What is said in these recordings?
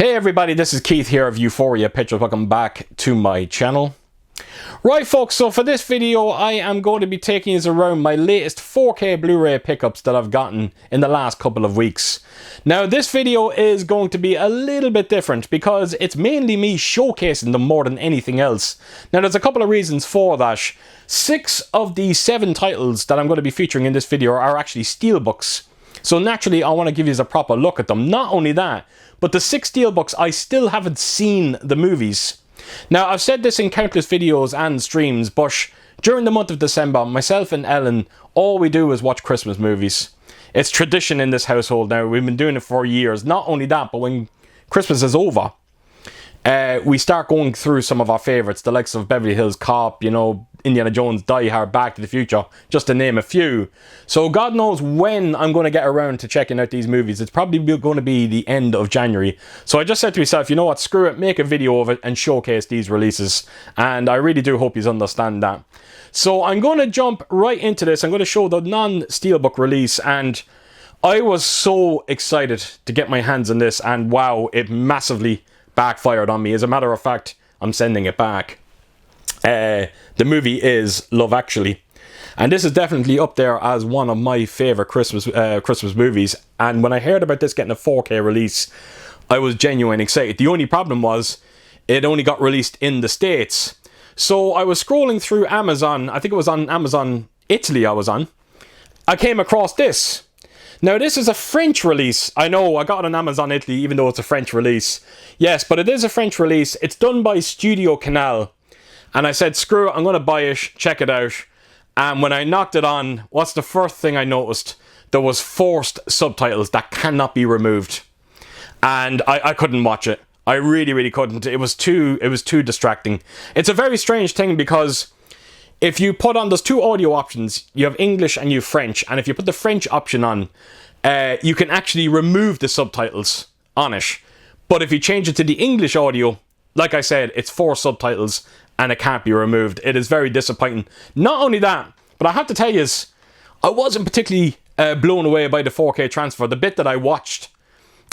Hey everybody, this is Keith here of Euphoria Pictures. Welcome back to my channel. Right folks, so for this video I am going to be taking you around my latest 4K Blu-ray pickups that I've gotten in the last couple of weeks. Now this video is going to be a little bit different because it's mainly me showcasing them more than anything else. Now there's a couple of reasons for that. 6 of the 7 titles that I'm going to be featuring in this video are actually Steelbooks. So naturally I want to give you a proper look at them. Not only that, but the 6 Steelbooks, I still haven't seen the movies. Now, I've said this in countless videos and streams, but during the month of December, myself and Ellen, all we do is watch Christmas movies. It's tradition in this household now. We've been doing it for years. Not only that, but when Christmas is over, we start going through some of our favourites, the likes of Beverly Hills Cop, you know, Indiana Jones, Die Hard, Back to the Future, just to name a few. So God knows when I'm going to get around to checking out these movies. It's probably going to be the end of January. So I just said to myself, you know what, screw it, make a video of it and showcase these releases. And I really do hope you understand that. So I'm going to jump right into this. I'm going to show the non-Steelbook release, and I was so excited to get my hands on this, and wow, it massively backfired on me. As a matter of fact, I'm sending it back. The movie is Love Actually, and this is definitely up there as one of my favourite Christmas movies. And when I heard about this getting a 4K release, I was genuinely excited. The only problem was it only got released in the States. So I was scrolling through Amazon, I think it was on Amazon Italy I came across this. Now this is a French release. I know, I got it on Amazon Italy even though it's a French release. Yes, but it is a French release. It's done by Studio Canal. And I said, screw it, I'm going to buy it, check it out. And when I knocked it on, what's the first thing I noticed? There was forced subtitles that cannot be removed. And I couldn't watch it. I really couldn't. It was too distracting. It's a very strange thing because if you put on, there's 2 audio options. You have English and you have French. And if you put the French option on, you can actually remove the subtitles on it. But if you change it to the English audio, like I said, it's 4 subtitles and it can't be removed. It is very disappointing. Not only that, but I have to tell you, I wasn't particularly blown away by the 4K transfer. The bit that I watched,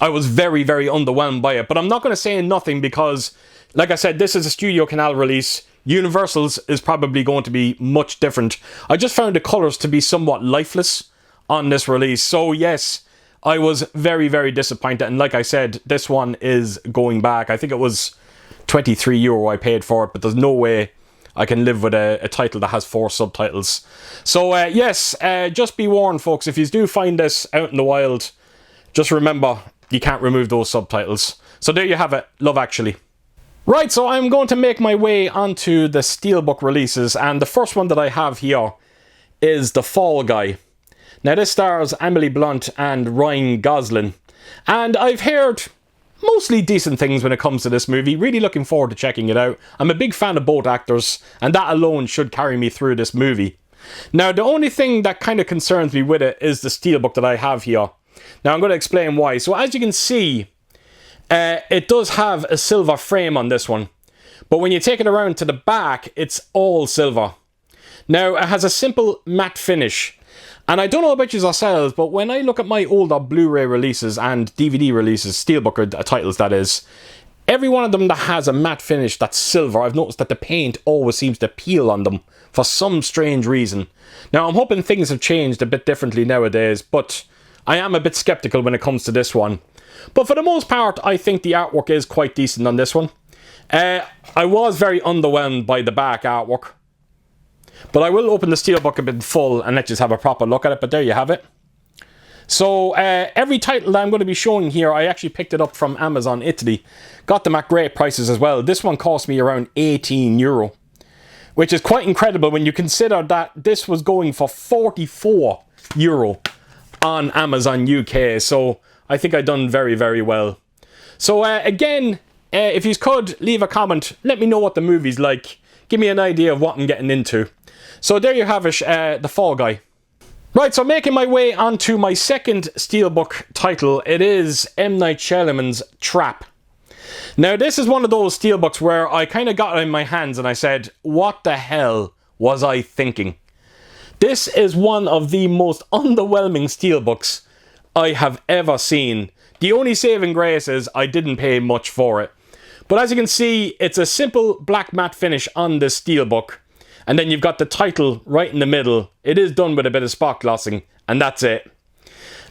I was very underwhelmed by it. But I'm not going to say nothing because, like I said, this is a Studio Canal release. Universal's is probably going to be much different. I just found the colours to be somewhat lifeless on this release. So yes, I was very disappointed. And like I said, this one is going back. I think it was €23 I paid for it, but there's no way I can live with a title that has 4 subtitles. So yes, just be warned folks, if you do find this out in the wild, just remember you can't remove those subtitles. So there you have it, Love Actually. Right, so I'm going to make my way onto the Steelbook releases, and the first one that I have here is The Fall Guy. Now this stars Emily Blunt and Ryan Gosling, and I've heard mostly decent things when it comes to this movie. Really looking forward to checking it out. I'm a big fan of both actors, and that alone should carry me through this movie. Now, the only thing that kind of concerns me with it is the Steelbook that I have here. Now, I'm going to explain why. So, as you can see, it does have a silver frame on this one. But when you take it around to the back, it's all silver. Now, it has a simple matte finish. And I don't know about you yourselves, but when I look at my older Blu-ray releases and DVD releases, Steelbook titles that is, every one of them that has a matte finish that's silver, I've noticed that the paint always seems to peel on them for some strange reason. Now I'm hoping things have changed a bit differently nowadays, but I am a bit skeptical when it comes to this one. But for the most part, I think the artwork is quite decent on this one. I was very underwhelmed by the back artwork. But I will open the Steelbook a bit full and let you have a proper look at it. But there you have it. So every title that I'm going to be showing here, I actually picked it up from Amazon Italy. Got them at great prices as well. This one cost me around €18, which is quite incredible when you consider that this was going for €44 on Amazon UK. So I think I've done very well. So again, if you could leave a comment, let me know what the movie's like. Give me an idea of what I'm getting into. So there you have it, The Fall Guy. Right, so making my way onto my second Steelbook title, it is M. Night Shyamalan's Trap. Now this is one of those Steelbooks where I kind of got it in my hands and I said, what the hell was I thinking? This is one of the most underwhelming Steelbooks I have ever seen. The only saving grace is I didn't pay much for it. But as you can see, it's a simple black matte finish on this Steelbook. And then you've got the title right in the middle. It is done with a bit of spot glossing, and that's it.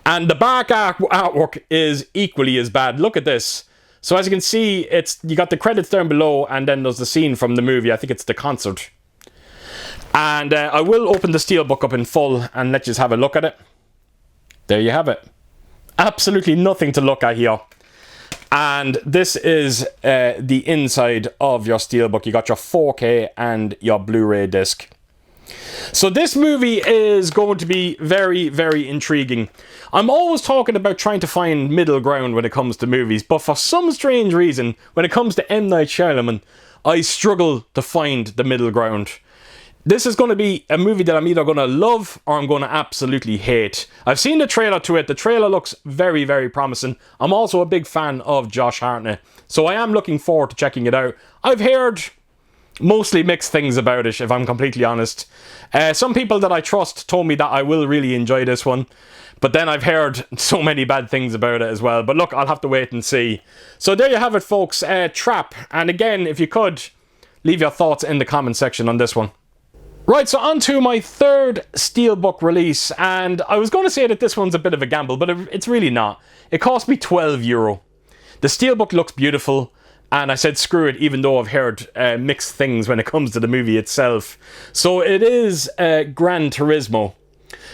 And the back artwork is equally as bad. Look at this. So as you can see, you got the credits down below, and then there's the scene from the movie. I think it's the concert. And I will open the Steelbook up in full and let you have a look at it. There you have it. Absolutely nothing to look at here. And this is the inside of your Steelbook. You got your 4K and your Blu-ray disc. So this movie is going to be very, very intriguing. I'm always talking about trying to find middle ground when it comes to movies, but for some strange reason, when it comes to M. Night Shyamalan, I struggle to find the middle ground. This is going to be a movie that I'm either going to love or I'm going to absolutely hate. I've seen the trailer to it. The trailer looks very, very promising. I'm also a big fan of Josh Hartnett, so I am looking forward to checking it out. I've heard mostly mixed things about it, if I'm completely honest. Some people that I trust told me that I will really enjoy this one, but then I've heard so many bad things about it as well. But look, I'll have to wait and see. So there you have it, folks. Trap. And again, if you could, leave your thoughts in the comment section on this one. Right, so on to my third Steelbook release, and I was going to say that this one's a bit of a gamble, but it's really not. It cost me €12. The Steelbook looks beautiful, and I said screw it, even though I've heard mixed things when it comes to the movie itself. So it is Gran Turismo.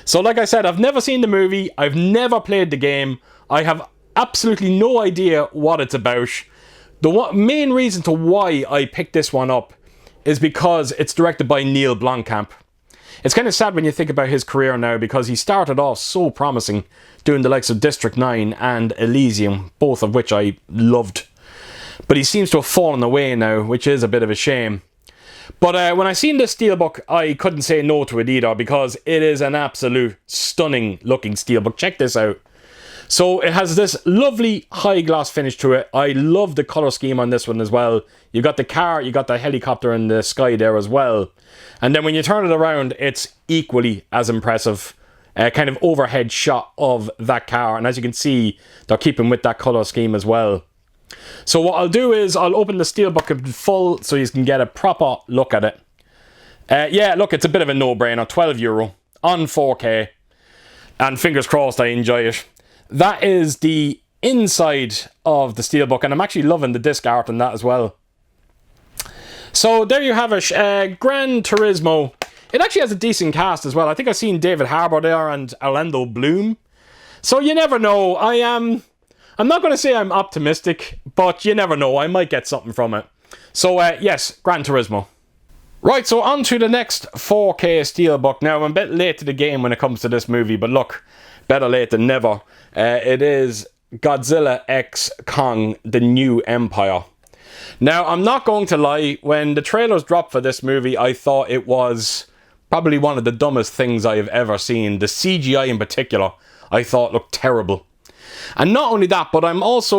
So like I said, I've never seen the movie, I've never played the game, I have absolutely no idea what it's about. The main reason to why I picked this one up is because it's directed by Neil Blomkamp. It's kind of sad when you think about his career now, because he started off so promising doing the likes of District 9 and Elysium, both of which I loved. But he seems to have fallen away now, which is a bit of a shame. But when I seen this Steelbook, I couldn't say no to it either, because it is an absolute stunning looking Steelbook. Check this out. So it has this lovely high gloss finish to it. I love the color scheme on this one as well. You got the car, you got the helicopter in the sky there as well. And then when you turn it around, it's equally as impressive. Kind of overhead shot of that car. And as you can see, they're keeping with that color scheme as well. So what I'll do is I'll open the Steelbook in full so you can get a proper look at it. Yeah, look, it's a bit of a no-brainer. €12 on 4K. And fingers crossed I enjoy it. That is the inside of the Steelbook, and I'm actually loving the disc art on that as well. So there you have it, Gran Turismo. It actually has a decent cast as well. I think I've seen David Harbour there and Orlando Bloom. So you never know. I'm not going to say I'm optimistic, but you never know. I might get something from it. So yes, Gran Turismo. Right, so on to the next 4K Steelbook. Now, I'm a bit late to the game when it comes to this movie, but look, better late than never. It is Godzilla X Kong, The New Empire. Now, I'm not going to lie, when the trailers dropped for this movie, I thought it was probably one of the dumbest things I have ever seen. The CGI in particular, I thought looked terrible. And not only that, but I was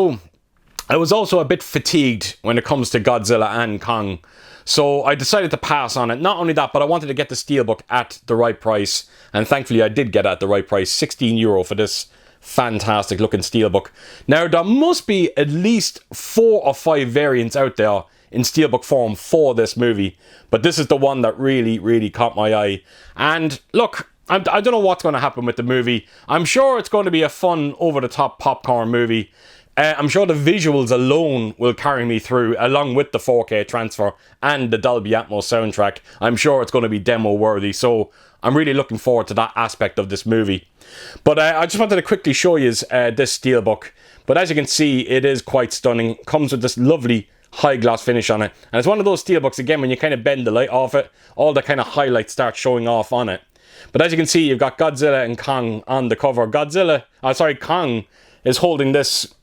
also a bit fatigued when it comes to Godzilla and Kong. So I decided to pass on it. Not only that, but I wanted to get the Steelbook at the right price. And thankfully I did get it at the right price. €16 for this fantastic looking Steelbook. Now there must be at least 4 or 5 variants out there in Steelbook form for this movie. But this is the one that really, really caught my eye. And look, I don't know what's going to happen with the movie. I'm sure it's going to be a fun, over-the-top popcorn movie. I'm sure the visuals alone will carry me through, along with the 4K transfer and the Dolby Atmos soundtrack. I'm sure it's going to be demo-worthy, so I'm really looking forward to that aspect of this movie. But I just wanted to quickly show you this Steelbook. But as you can see, it is quite stunning. It comes with this lovely high gloss finish on it. And it's one of those Steelbooks, again, when you kind of bend the light off it, all the kind of highlights start showing off on it. But as you can see, you've got Godzilla and Kong on the cover. Kong is holding this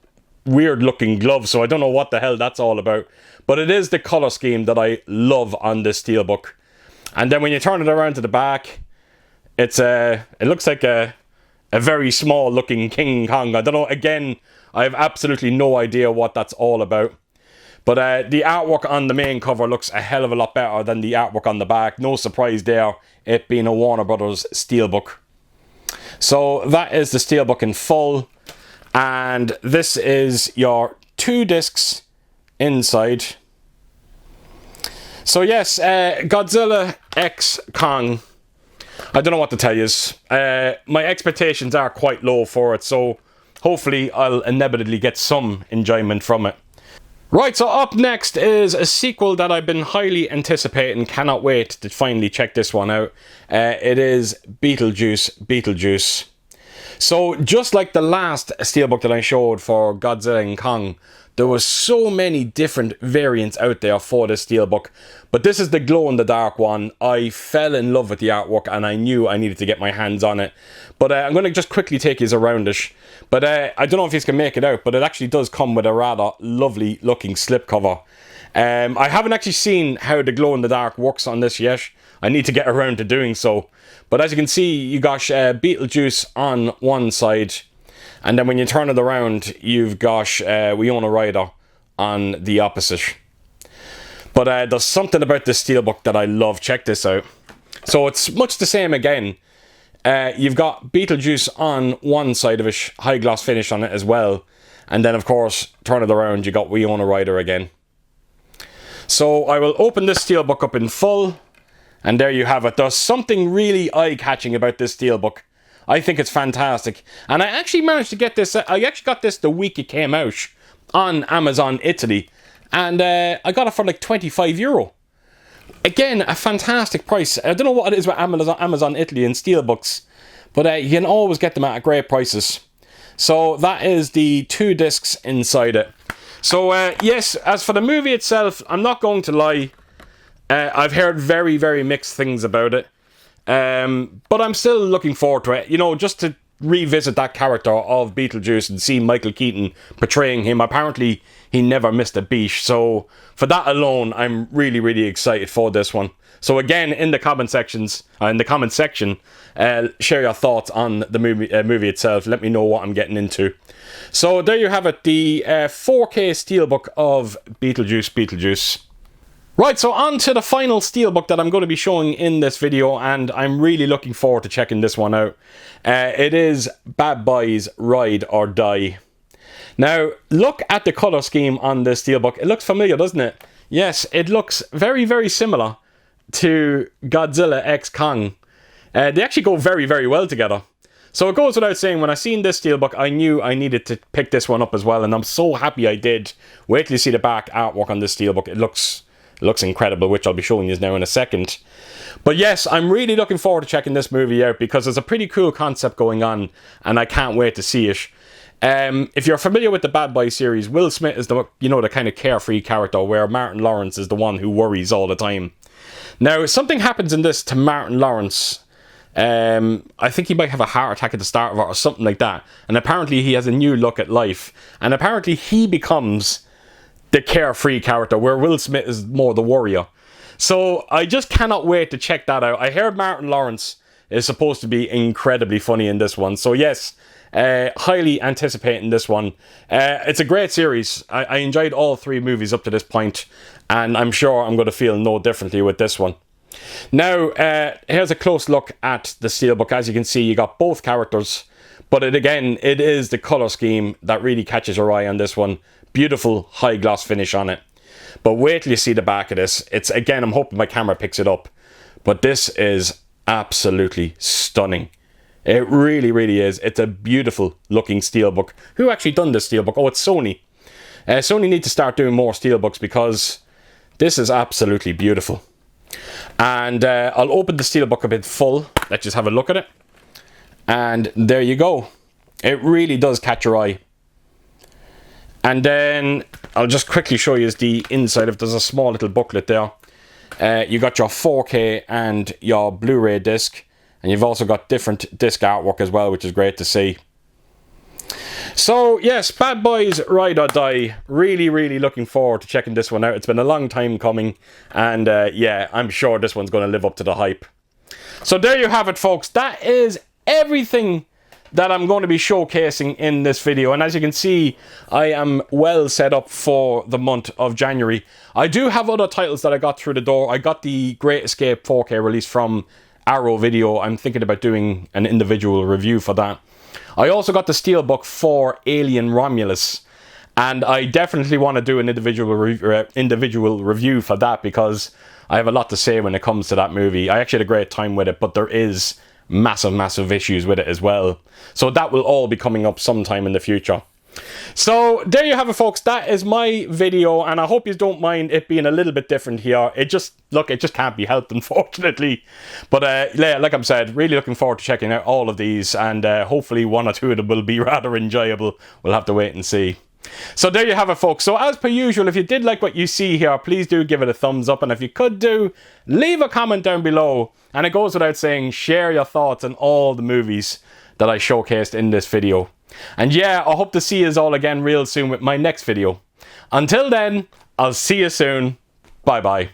weird looking glove, so I don't know what the hell that's all about. But it is the color scheme that I love on this Steelbook. And then when you turn it around to the back, it looks like a very small looking King Kong. I don't know, again, I have absolutely no idea what that's all about. But the artwork on the main cover looks a hell of a lot better than the artwork on the back. No surprise there, it being a Warner Brothers Steelbook. So that is the Steelbook in full. And this is your 2 discs inside. So yes, Godzilla X Kong. I don't know what to tell you. My expectations are quite low for it, so hopefully I'll inevitably get some enjoyment from it. Right, so up next is a sequel that I've been highly anticipating. Cannot wait to finally check this one out. It is Beetle Juice. So just like the last Steelbook that I showed for Godzilla and Kong, there was so many different variants out there for this Steelbook. But this is the glow-in-the-dark one. I fell in love with the artwork and I knew I needed to get my hands on it. But I'm going to just quickly take you around it. But I don't know if you can make it out, but it actually does come with a rather lovely looking slipcover. I haven't actually seen how the glow-in-the-dark works on this yet. I need to get around to doing so. But as you can see, you got Beetle Juice on one side. And then when you turn it around, you've got Winona Ryder on the opposite. But there's something about this Steelbook that I love. Check this out. So it's much the same again. You've got Beetle Juice on one side of it, high gloss finish on it as well. And then of course, turn it around, you got Winona Ryder again. So I will open this Steelbook up in full. And there you have it. There's something really eye-catching about this Steelbook. I think it's fantastic. And I actually managed to get this. I actually got this the week it came out on Amazon Italy. And I got it for like €25. Again, a fantastic price. I don't know what it is with Amazon Italy and Steelbooks. But you can always get them at great prices. So that is the 2 discs inside it. So yes, as for the movie itself, I'm not going to lie. I've heard very, very mixed things about it. But I'm still looking forward to it. You know, just to revisit that character of Beetlejuice and see Michael Keaton portraying him. Apparently, he never missed a beat. So, for that alone, I'm really, really excited for this one. So again, in the comment section, share your thoughts on the movie itself. Let me know what I'm getting into. So there you have it, the 4K Steelbook of Beetlejuice. Right, so on to the final Steelbook that I'm going to be showing in this video, and I'm really looking forward to checking this one out. It is Bad Boys Ride or Die. Now, look at the colour scheme on this Steelbook. It looks familiar, doesn't it? Yes, it looks very, very similar to Godzilla X Kong. They actually go very, very well together. So it goes without saying, when I seen this Steelbook, I knew I needed to pick this one up as well, and I'm so happy I did. Wait till you see the back artwork on this Steelbook. It looks incredible, which I'll be showing you now in a second. But yes, I'm really looking forward to checking this movie out because there's a pretty cool concept going on, and I can't wait to see it. If you're familiar with the Bad Boys series, Will Smith is the kind of carefree character, where Martin Lawrence is the one who worries all the time. Now, something happens in this to Martin Lawrence. I think he might have a heart attack at the start of it or something like that. And apparently he has a new look at life. And apparently he becomes the carefree character, where Will Smith is more the warrior. So I just cannot wait to check that out. I heard Martin Lawrence is supposed to be incredibly funny in this one. So yes, highly anticipating this one. It's a great series. I enjoyed all 3 movies up to this point, and I'm sure I'm going to feel no differently with this one. Now, here's a close look at the Steelbook. As you can see, you got both characters, but it is the colour scheme that really catches your eye on this one. Beautiful high gloss finish on it. But wait till you see the back of this. It's, again, I'm hoping my camera picks it up, but this is absolutely stunning. It really, really is. It's a beautiful looking Steelbook. Who actually done this Steelbook? Oh, it's Sony. Sony need to start doing more Steelbooks because this is absolutely beautiful. And I'll open the Steelbook a bit full. Let's just have a look at it. And there you go. It really does catch your eye. And then I'll just quickly show you the inside. If there's a small little booklet there. You got your 4K and your Blu-ray disc. And you've also got different disc artwork as well, which is great to see. So yes, Bad Boys Ride or Die. Really, really looking forward to checking this one out. It's been a long time coming. And yeah, I'm sure this one's going to live up to the hype. So there you have it, folks. That is everything that I'm going to be showcasing in this video. And as you can see, I am well set up for the month of January. I do have other titles that I got through the door. I got the Great Escape 4K release from Arrow Video. I'm thinking about doing an individual review for that. I also got the Steelbook for Alien Romulus, and I definitely want to do an individual review for that, because I have a lot to say when it comes to that movie. I actually had a great time with it, but there is massive issues with it as well. So that will all be coming up sometime in the future. So there you have it, folks. That is my video, and I hope you don't mind it being a little bit different here. It just can't be helped, unfortunately. But yeah, like I've said, really looking forward to checking out all of these, and hopefully one or two of them will be rather enjoyable. We'll have to wait and see. So there you have it, folks. So as per usual, if you did like what you see here, please do give it a thumbs up, and if you could leave a comment down below. And it goes without saying, share your thoughts on all the movies that I showcased in this video. And yeah, I hope to see you all again real soon with my next video. Until then, I'll see you soon. Bye bye.